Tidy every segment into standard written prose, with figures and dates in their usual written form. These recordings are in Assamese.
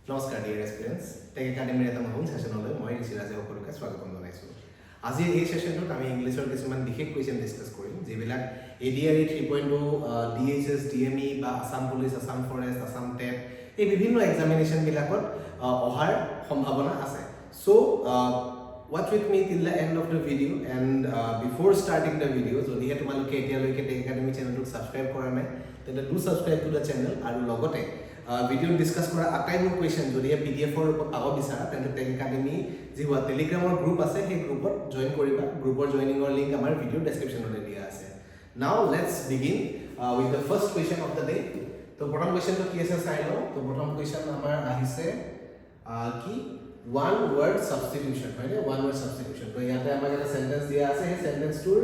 নমস্কাৰ ডিয়াৰ এক্সপিৰিয়েঞ্চ টেক একাডেমীৰ এটা নতুন ছেশ্যনলৈ মই ঋষিৰাজে সকলোকে স্বাগতম জনাইছোঁ। আজি এই ছেশ্যনটোত আমি ইংলিছৰ কিছুমান বিশেষ কুৱেশ্যন ডিছকাছ কৰিম, যিবিলাক ADRE 3.0, DHS, DME বা Assam police, Assam forest, Assam TET এই বিভিন্ন এক্সামিনেশ্যনবিলাকত অহাৰ সম্ভাৱনা আছে। চ' watch with me till the end of the video and before starting the video, যদিহে তোমালোকে এতিয়ালৈকে টেক একাডেমী চেনেলটোক ছাবস্ক্ৰাইব কৰা নাই তেন্তে do subscribe to the channel আৰু লগতে ভিডিঅ' ডিছকাছ কৰা আটাইবোৰ কুৱেশ্যন যদিহে PDF-ৰ ৰূপত পাব বিচাৰা তেন্তে টেক একাডেমী যি হোৱা টেলিগ্ৰামৰ গ্ৰুপ আছে সেই গ্ৰুপত জইন কৰিবা। গ্ৰুপৰ জইনিঙৰ লিংক আমাৰ ভিডিঅ' ডেছক্ৰিপশ্যনতে দিয়া আছে। নাও let's begin with the first question of the day. তো প্ৰথম কুৱেশ্যনটো কি আছে চাই লওঁ। তো প্ৰথম কুৱেশ্যন আমাৰ আহিছে কি one word substitution, right? One word substitution. So here I have a sentence दिया আছে हे sentence tour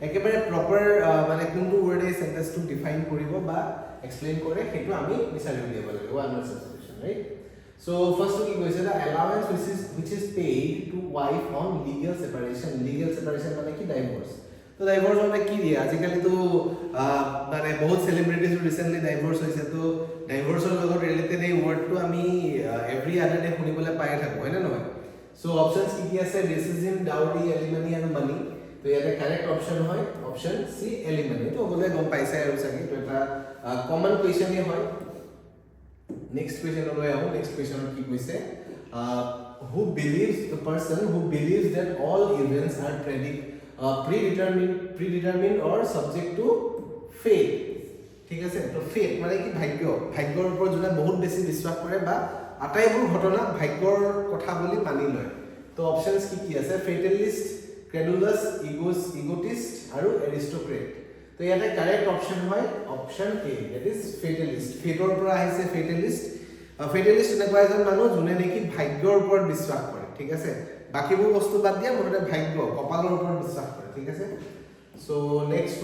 একেবাৰে proper মানে কোনটো word এই sentence to define কৰিব বা explain কৰে হেতু আমি বিচাৰি উলিয়াব লাগিব one word substitution, right? So first কি কৈছে the allowance which is paid to wife on legal separation মানে কি divorce. তো divorce মানে কি দিয়ে আজিকালি তো মানে বহুত celebrities recently divorce হৈছে তো divorceৰ লগত ৰিলেটেড এই ওয়াৰ্ডটো আমি এভৰি আদাৰ ডে শুনিবলৈ পাই থাকো হয় না নহয়। সো অপচনস কি আছে ৰেসিজম, ডাউৰি, এলিমনি আৰু মানি। তো ইয়াতে কাৰেক্ট অপচন হয় অপচন সি এলিমনি। তো ওগলে গম পাইছে আৰু চাগে তো এটা কমন কোৱেশ্চনই হয়। নেক্সট কোৱেশ্চন লৈ আহো। নেক্সট কোৱেশ্চন কি কৈছে who believes the person who believes that all events are predetermined or subject to fate। ঠিক আছে। তো ফেট মানে কি ভাগ্যৰ ওপৰত যোনে বহুত বেছি বিশ্বাস কৰে বা আটাইবোৰ ঘটনা ভাগ্যৰ কথা বুলি মানি লয়। তো অপচনস কি আছে ফেটেলিষ্ট, ক্ৰেডুলাছ, ইগোটিষ্ট আৰু এৰিষ্টক্ৰেট। তো ইয়াতে কাৰেক্ট অপচন হয় অপচন এ, দ্যাট ইজ ফেটেলিষ্ট। ফেটৰ পৰা আহিছে ফেটেলিষ্ট। ফেটেলিষ্ট এনেকুৱা এজন মানুহ যোনে নেকি ভাগ্যৰ ওপৰত বিশ্বাস কৰে। ঠিক আছে। বাকিবোৰ বস্তু বাদ দিয়া মুঠতে ভাগ্য কপালৰ ওপৰত বিশ্বাস কৰে। ঠিক আছে। So next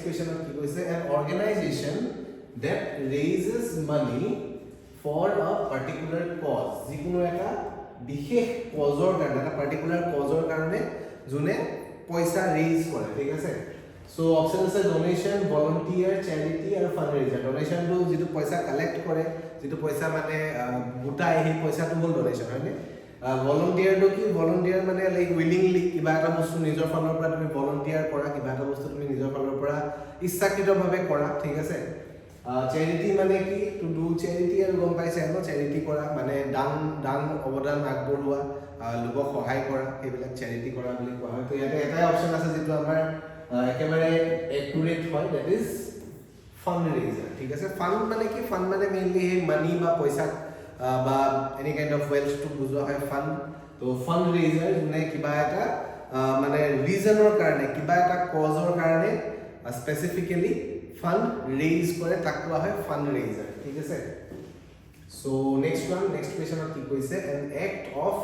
question কি কৈছে an organization that raises money for a particular cause, যিকোনো এটা বিশেষ কজৰ কাৰণে এটা পাৰ্টিকুলাৰ কজৰ কাৰণে যোনে পইচা ৰেইজ কৰে। ঠিক আছে। সো অপচন আছে ডোনেশন, ভলান্টিয়াৰ, চ্যাৰিটি আৰু ফান্ডৰেইজাৰ। ডোনেশনটো যিটো পইচা কালেক্ট কৰে, যিটো পইচা মানে গোটাই সেই পইচাটো হ'ল ডোনেশন হয়নে। ভলান্টিয়াৰটো কি ভলান্টিয়াৰ মানে লাইক উইলিংলি কিবা এটা বস্তু নিজৰ ফালৰ পৰা তুমি ভলান্টিয়াৰ কৰা, কিবা এটা বস্তু তুমি নিজৰ ফালৰ পৰা ইচ্ছাকৃতভাৱে কৰা। ঠিক আছে। চ্যাৰিটি মানে কি টু ডু চ্যাৰিটি আৰু গম পাইছে ন চ্যাৰিটি কৰা মানে দান অৱদান আগবঢ়োৱা, লোকক সহায় কৰা, সেইবিলাক চ্যাৰিটি কৰা বুলি কোৱা হয়। তো ইয়াতে এটাই অপচন আছে যিটো আমাৰ একেবাৰে একুৰেট হয় দ্যাট ইজ ফান্ডৰেইজাৰ। ঠিক আছে। ফান্ড মানে কি ফান্ড মানে মেইনলি সেই মানি বা পইচা বা any kind of wealth to বুজোৱা হয় ফান্ড। তো ফান্ড ৰেইজাৰ যোনে কিবা এটা মানে ৰিজনৰ কাৰণে কিবা এটা কজৰ কাৰণে স্পেসিফিক্যালি ফান্ড ৰেইজ কৰে তাক কোৱা হয় ফান্ড ৰেইজাৰ। ঠিক আছে। সো নেক্সট কোৱেশ্চন কি কৈছে an act of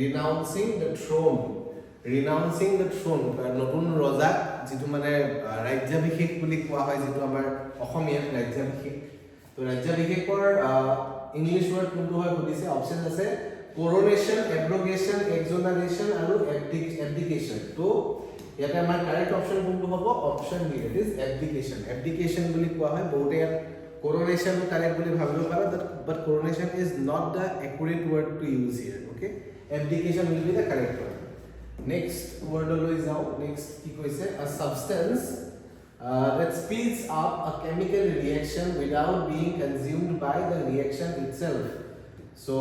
renouncing the throne নতুন ৰজাক যিটো মানে ৰাজ্যাভিষেক বুলি কোৱা হয়, যিটো আমাৰ অসমীয়াত ৰাজ্যাভিষেক। তো ৰাজ্যাভিষেকৰ ইংলিশ ওয়াৰ্ড কোনটো হয় সুধিছে। অপচন আছে কোৰোনেশন, এব্ৰগেশন, এক্সোনাৰেশন আৰু এবডিকেশন। তো ইয়াতে আমাৰ কাৰেক্ট অপচন কোনটো হ'ব অপচন বি, দ্যাট ইজ এবডিকেশন। এবডিকেশন বুলি কোৱা হয়। বহুতে ইয়াত কোৰোনেশন কাৰেক্ট বুলি ভাবিব পাৰে but coronation is not the accurate word to use here. Okay, abdication will be the correct word. Next ওয়ার্ডলৈ যাওঁ। নেক্সট কি কৈছে a substance that speeds up a chemical reaction without being consumed by the reaction itself. So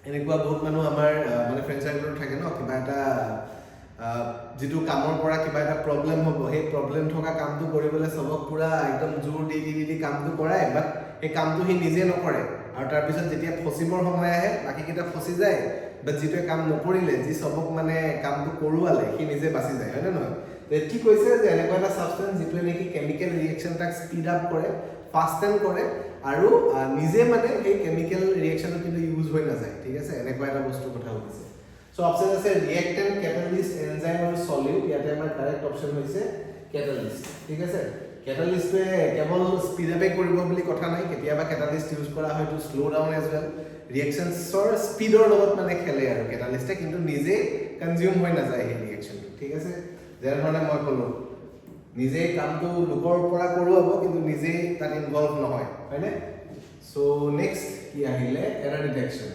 এনেকুৱা বহুত মানুহ আমাৰ মানে ফ্ৰেণ্ড সাৰ্কেলত থাকে ন, কিবা এটা যিটো কামৰ পৰা কিবা এটা প্ৰবলেম হ'ব, সেই প্ৰবলেম থকা কামটো কৰিবলৈ সবক পুৰা একদম জোৰ দি কামটো কৰায়, বাট সেই কামটো সি নিজে নকৰে আৰু তাৰপিছত যেতিয়া ফচিবৰ সময় আহে বাকীকেইটা ফচি যায়, বাট যিটোৱে কাম নকৰিলে যি সবক মানে কামটো কৰোৱালে সি নিজে বাচি যায় হয় নে নহয়। কি কৈছে যে এনেকুৱা এটা সাবষ্টেন্স যিটোৱে নেকি কেমিকেল ৰিয়েকশ্যন তাক স্পীড আপ কৰে, ফাষ্টেন কৰে আৰু নিজে মানে সেই কেমিকেল ৰিয়েকশ্যনটো কিন্তু ইউজ হৈ নাযায়। ঠিক আছে। এনেকুৱা এটা বস্তুৰ কথা কৈছে। সো অপচন আছে ৰিয়েক্টেন্ট, কেটালিষ্ট, এনজাইম আৰু সলিউট। ইয়াতে আমাৰ কাৰেক্ট অপচন হৈছে কেটালিষ্ট। ঠিক আছে। কেটালিষ্টে কেৱল স্পীড আপে কৰিব বুলি কথা নাই, কেতিয়াবা কেটালিষ্ট ইউজ কৰা হয় to slow down as well. ৰিয়েকশ্যনছৰ স্পীডৰ লগত মানে খেলে আৰু কেটালিষ্টে, কিন্তু নিজে কনজিউম হৈ নাযায় সেই ৰিয়েকশ্যনটো। ঠিক আছে। যেনেধৰণে মই ক'লোঁ নিজে কামটো লোকৰ পৰা কৰোৱাব কিন্তু নিজে তাত ইনভলভ নহয় হয়নে। সো নেক্সট কি আহিলে এৰাৰ ডিটেকশ্যন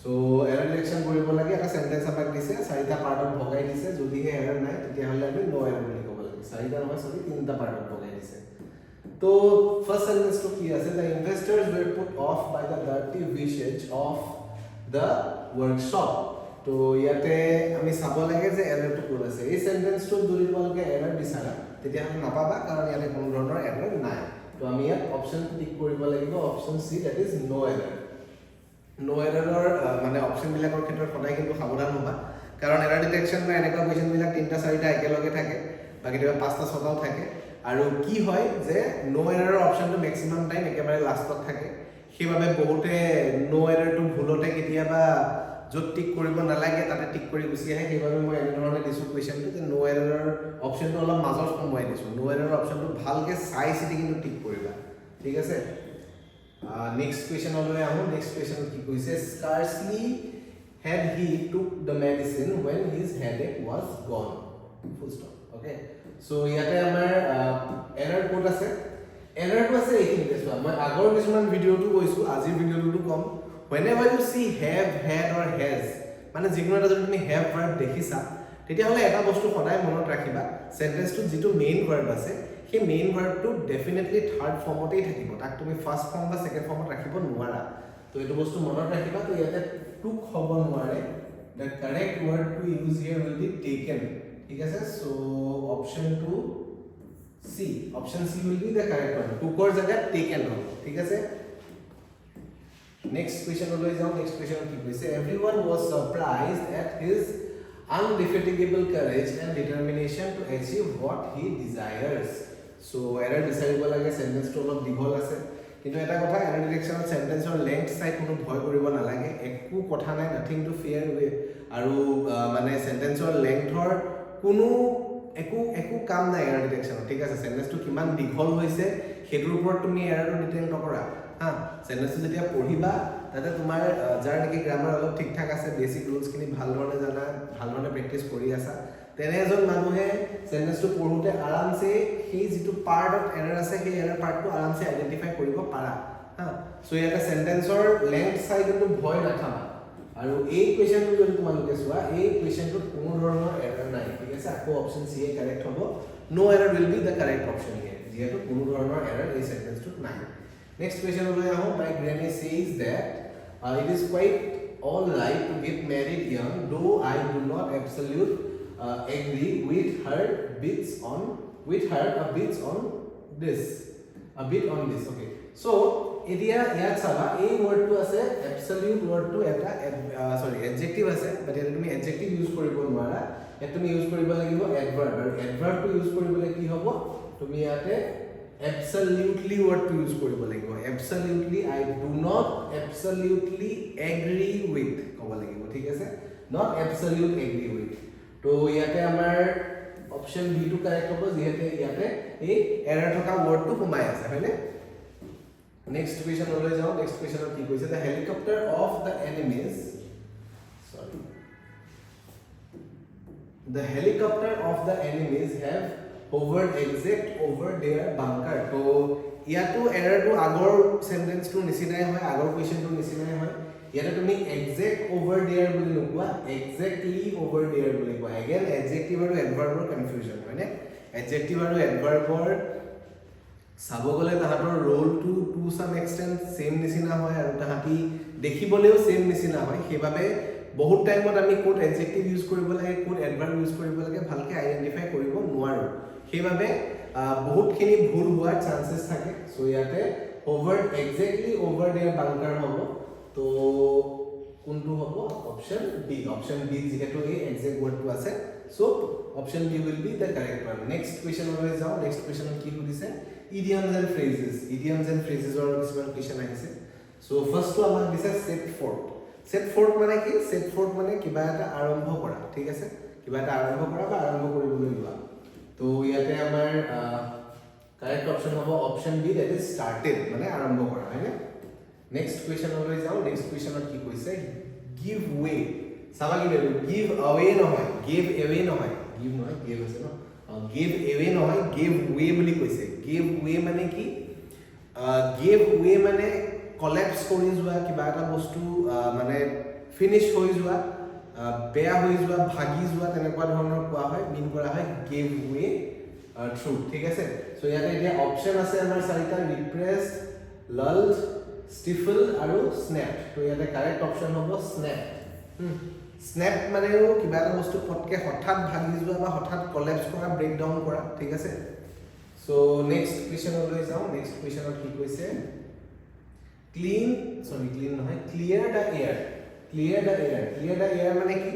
সো এৰাৰ ডিটেকশ্যন কৰিব লাগে এটা সেন্টেন্স আমাক দিছে চাৰিটা পাৰ্টত ভগাই দিছে যদিহে এৰাৰ নাই তেতিয়াহ'লে আমি নো এৰাৰ বুলি ক'ব লাগে চাৰিটা নহয় সৰি তিনিটা পাৰ্টত ভগাই দিছে তো ফাৰ্স্ট সেন্টেন্স তো কি আছে the ইনভেস্টাৰ্স were put off by the dirty visage of the workshop তো ইয়াতে আমি চাব লাগে যে এৰাৰটো ক'ত আছে এই সেন্টেন্সটো যদি তোমালোকে এৰাৰ বিচাৰা তেতিয়াহ'লে নাপাবা কাৰণ ইয়াতে কোনো ধৰণৰ এৰাৰ নাই তো আমি ইয়াত অপচন টিক কৰিব লাগিব অপচন সি দ্যাট ইজ নো এৰাৰ নো এৰাৰৰ মানে অপচন বিলাকৰ ক্ষেত্ৰত সদায় কিন্তু সাৱধান হ'বা কাৰণ এৰাৰ ডিটেকশ্যন বা এনেকুৱা কোৱেশ্চন বিলাক তিনিটা চাৰিটা একেলগে থাকে বা কেতিয়াবা পাঁচটা ছটাও থাকে আৰু কি হয় যে নো এৰাৰৰ অপচনটো মেক্সিমাম টাইম একেবাৰে লাষ্টত থাকে সেইবাবে বহুতে নো এৰাৰটো ভুলতে কেতিয়াবা য'ত টিক কৰিব নালাগে তাতে টিক কৰি গুচি আহে সেইবাবে মই এনেধৰণে দিছোঁ কুৱেশ্যনটো যে নো এৰাৰৰ অপশ্যনটো অলপ মাজত সোমোৱাই দিছোঁ নো এৰাৰৰ অপশ্যনটো ভালকৈ চাই চিতি কিন্তু টিক কৰিবা ঠিক আছে নেক্সট কুৱেশ্যনলৈ আহোঁ নেক্সট কুৱেশ্যনত কি কৈছে স্কাৰ্চলি had he took the medicine when his headache was gone full stop okay so ইয়াতে আমাৰ এৰাৰ ক'ত আছে এৰাৰটো আছে এইখিনিতে চোৱা মই আগৰ কিছুমান ভিডিঅ'টো কৈছোঁ আজিৰ ভিডিঅ'টো কম whenever you see have had or has মানে যিকোনো এটা যদি তুমি have verb দেখিছা তেতিয়াহ'লে এটা বস্তু সদায় মনত ৰাখিবা সেন্টেন্সটো যিটো মেইন ভাৰ্ব আছে সেই মেইন ভাৰ্বটো ডেফিনেটলি থাৰ্ড ফৰ্মতেই থাকিব তাক তুমি ফাৰ্ষ্ট ফৰ্ম বা সেকেন্ড ফৰ্মত ৰাখিব নোৱাৰা তো এইটো বস্তু মনত ৰাখিবা তো ইয়াতে টুক হ'ব নোৱাৰে the correct word to use here will be taken ঠিক আছে so option 2 C option C will be the correct one টুকৰ জায়গাত taken হ'ব ঠিক আছে next question লৈ যাওঁ next question কি কৈছে everyone was surprised at his undefeatable courage and determination to achieve what he desires so error বিচাৰিব লাগে সেন্টেন্সটো অলপ দীঘল আছে কিন্তু এটা কথা এৰাৰ ডিটেকশ্যনত সেন্টেন্সৰ লেংথ চাই কোনো ভয় কৰিব নালাগে একো কথা নাই নাথিং টু ফিয়াৰ উইথ আৰু মানে সেন্টেন্সৰ লেংথৰ কোনো একো কাম নাই এৰাৰ ডিটেকশ্যনত ঠিক আছে সেন্টেন্সটো কিমান দীঘল হৈছে সেইটোৰ ওপৰত তুমি এৰাৰটো ডিটেক্ট নকৰা হা সেন্টেন্সটো যেতিয়া পঢ়িবা তাতে তোমাৰ যাৰ নেকি গ্ৰামাৰ অলপ ঠিক ঠাক আছে বেসিক ৰুলছখিনি ভালধৰণে জানা ভালধৰণে প্ৰেক্টিছ কৰি আছা তেনে এজন মানুহে সেন্টেন্সটো পঢ়োতে আৰামছে সেই যিটো পাৰ্টত এৰাৰ আছে সেই এৰাৰ পাৰ্টটো আৰামছে আইডেন্টিফাই কৰিব পাৰা হা সো ইয়াতে সেন্টেন্সৰ লেংথ চাই কিন্তু ভয় নাখাবা আৰু এই কুৱেশ্যনটো যদি তোমালোকে চোৱা এই কুৱেশ্যনটোত কোনো ধৰণৰ এৰাৰ নাই ঠিক আছে আকৌ অপচন সি এ কাৰেক্ট হ'ব নো এৰাৰ will be the correct option here যিহেতু কোনো ধৰণৰ এৰাৰ এই সেন্টেন্সটোত নাই নেক্সট কুৱেশ্যনলৈ আহোঁ my granny says that it is quite all right to get married young though I do not absolutely agree with her a bit on this okay so এতিয়া ইয়াত চাবা এই ওয়ার্ডটো আছে অ্যাবসলিউট ওয়ার্ডটো এটা সরি অ্যাডজেক্টিভ আছে বাট এটা তুমি অ্যাডজেক্টিভ ইউজ কৰিব নোৱাৰা এটা তুমি ইউজ কৰিব লাগিব অ্যাডভাৰ্ব আৰু অ্যাডভাৰ্বটো ইউজ কৰিবলৈ কি হ'ব তুমি ইয়াতে absolutely word to use কৰিব লাগিব absolutely I do not absolutely agree with ক'ব লাগিব ঠিক আছে not absolute agree with তো ইয়াতে আমাৰ অপচন বি টো কাৰেক্ট হ'ব যিহেতু ইয়াতে এই এৰাৰ থকা ওয়াৰ্ডটো সোমাই আছে হয়নে নেক্সট কুৱেশ্যন লৈ যাওঁ নেক্সট কুৱেশ্যনত কি কৈছে the helicopter of the enemies have hovered exact over their bunker তো ইয়াতো এৰাৰটো আগৰ সেন্টেন্সটো নিচিনাই হয় আগৰ কুৱেশ্যনটো নিচিনাই হয় ইয়াতে তুমি exact over there বুলি নোকোৱা exactly over there বুলি কোৱা again adjective আৰু adverbৰ কনফিউজন হয়নে adjective আৰু adverbৰ চাব গলে তাহাঁতৰ ৰোলটো টু সাম এক্সটেন্ট সেম নিচিনা হয় আৰু তাহাঁতি দেখিবলেও সেম নিচিনা হয় সেইবাবে বহুত টাইমত আমি কোড adjective ইউজ কৰিব লাগে কোড adverb ইউজ কৰিব লাগে ভালকে আইডেন্টিফাই কৰিব নোৱাৰো সেইবাবে বহুতখিনি ভুল হোৱাৰ চান্সেস থাকে সো ইয়াতে hovered exactly over their bunker হ'ব তো কোনটো হ'ব অপচন বি যেহেতু এই এক্সাক্ট ওয়ার্ডটো আছে so option B will be the correct one next question লৈ যাওঁ নেক্সট কুৱেশ্যনত কি সুধিছে idioms and phrases or কিছুমান কুৱেশ্যন আহিছে সো ফাৰ্স্টটো আমাক দিছে set forth মানে কিবা এটা আৰম্ভ কৰা ঠিক আছে কিবা এটা আৰম্ভ কৰা বা আৰম্ভ কৰিবলৈ লোৱা তো ইয়াতে আমাৰ কাৰেক্ট অপচন হ'ব option B that is started মানে আৰম্ভ কৰা হয়নে নেক্সট কুৱেশ্যনলৈ যাওঁ নেক্সট কুৱেশ্যনত কি কৈছে give way চাবা কি বেলু give away নহয় give away নহয় give আছে ন give away নহয় give way বুলি কৈছে give way মানে কি give way মানে কলেপস কৰি যোৱা কিবা এটা বস্তু মানে ফিনিশ হৈ যোৱা বেয়া হৈ যোৱা ভাগি যোৱা তেনেকুৱা ধৰণৰ কোৱা হয় মিন কৰা হয় গেভ ৱে থ্ৰু ঠিক আছে সো ইয়াতে এতিয়া অপচন আছে আমাৰ চাৰিটা ৰিপ্ৰেসড লল্ড ষ্টিফল আৰু স্নেপ তো ইয়াতে কাৰেক্ট অপচন হ'ব স্নেপ স্নেপ মানেও কিবা এটা বস্তু পটকে হঠাৎ ভাগি যোৱা বা হঠাৎ কলেপস কৰা ব্ৰেক ডাউন কৰা ঠিক আছে সো নেক্সট কোৱেশ্চনলৈ যাও নেক্সট কোৱেশ্চনত কি কৈছে ক্লিন নহয় ক্লিয়াৰ দা এয়াৰ মানে কি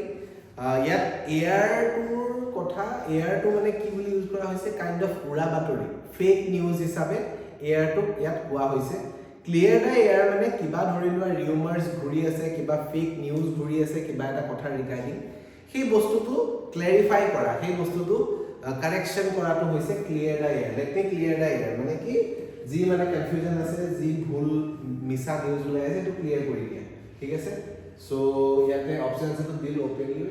ইয়াত এয়াৰটোৰ কথা এয়াৰটো মানে কি বুলি ইউজ কৰা হৈছে কাইন্ড অফ উৰা বাতৰি ফেক নিউজ হিচাপে এয়াৰটো ইয়াত কোৱা হৈছে ক্লিয়াৰ দা এয়াৰ মানে কিবা ধৰি লোৱা ৰিউমাৰ্স ঘূৰি আছে কিবা ফেক নিউজ ঘূৰি আছে কিবা এটা কথা ৰিগাৰ্ডিং সেই বস্তুটো ক্লেৰিফাই কৰা সেই বস্তুটো কাৰেকশন কৰাটো হৈছে ক্লিয়াৰ দা এয়াৰ লেট মি ক্লিয়াৰ দা এয়াৰ মানে কি যি মানে কনফিউজন আছে যি ভুল মিছা নিউজ ওলাই আছে সেইটো ক্লিয়াৰ কৰি দিয়া ঠিক আছে সো ইয়াতে অপচন আছে to deal openly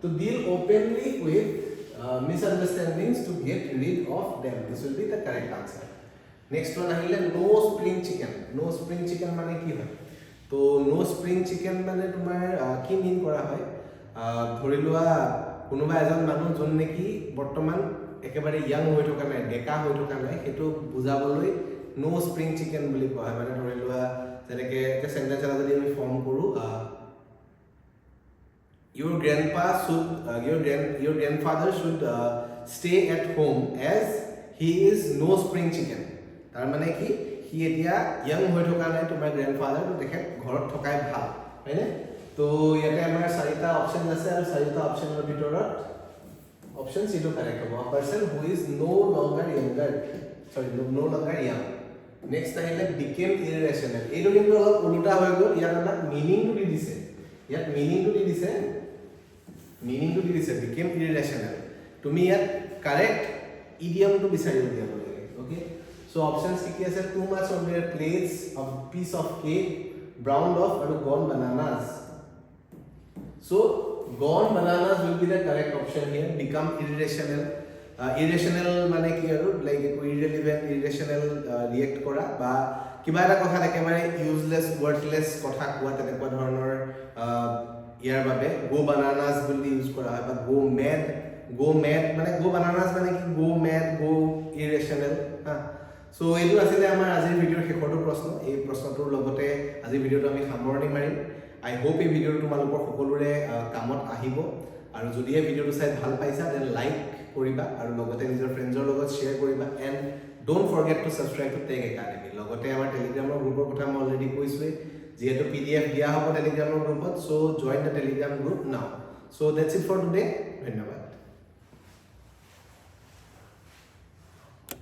to deal openly with misunderstandings to get rid of them this will be the correct answer next one ahile no spring chicken mane ki hoy to no spring chicken mane tumar ki mean kora hoy dhori lua konoba ejon manu jon neki bortoman ekebare young hoi thoka nai deka hoi thoka nai hetu bujaboloi no spring chicken boli koha hoy mane dhori lua jereke ke sentence ala jodi ami form koru your grandfather should stay at home as he is no spring chicken tar mane ki hi etia young hoi thoka nai tumar grandfather to dekhe ghorot thokai bhal haine to yate amar sarita option ase aru sarita option er bitorot option c to correct hobo a person who is no longer young next ahile became irrational edo kintu olop uluta hoy gol yar na meaning to di dise yat meaning to di dise became irrational তুমি ইয়াত কারেক্ট ইডিয়মটো বিচাৰিব দিয়া লাগে ওকে সো অপশনস কি আছে too much on their plates a piece of cake browned off আৰু gone bananas so gone bananas will be the correct option here become irrational মানে কি আৰু লাইক irrelevant irrational react কৰা বা কিবা এটা কথা একেবাৰে ইউজলেস ওয়াৰ্ডলেস কথা কোৱা তেনেকুৱা ধৰণৰ ইয়াৰ বাবে go bananas বুলি ইউজ কৰা হয় বা go mad মানে go bananas মানে কি go mad go irrational so এইটো আছিল আমাৰ আজিৰ ভিডিওৰ শেষৰটো প্ৰশ্ন এই প্ৰশ্নটোৰ লগতে আজি ভিডিওটো আমি সামৰণি মাৰিম আই হোপ এই ভিডিওটো তোমালোকৰ সকলোৰে কামত আহিব আৰু যদি এই ভিডিওটো চাই ভাল পাইছা দেন লাইক কৰিবা আৰু লগতে নিজৰ ফ্ৰেণ্ডৰ লগত শেয়াৰ কৰিবা and don't forget to subscribe to Tech Academy লগতে আমাৰ টেলিগ্ৰামৰ গ্ৰুপৰ কথা মই অলৰেডি কৈছোৱে যেহেতু PDF দিয়া হ'ব টেলিগ্ৰামৰ গ্ৰুপত so join the Telegram group now so that's it for today ধন্যবাদ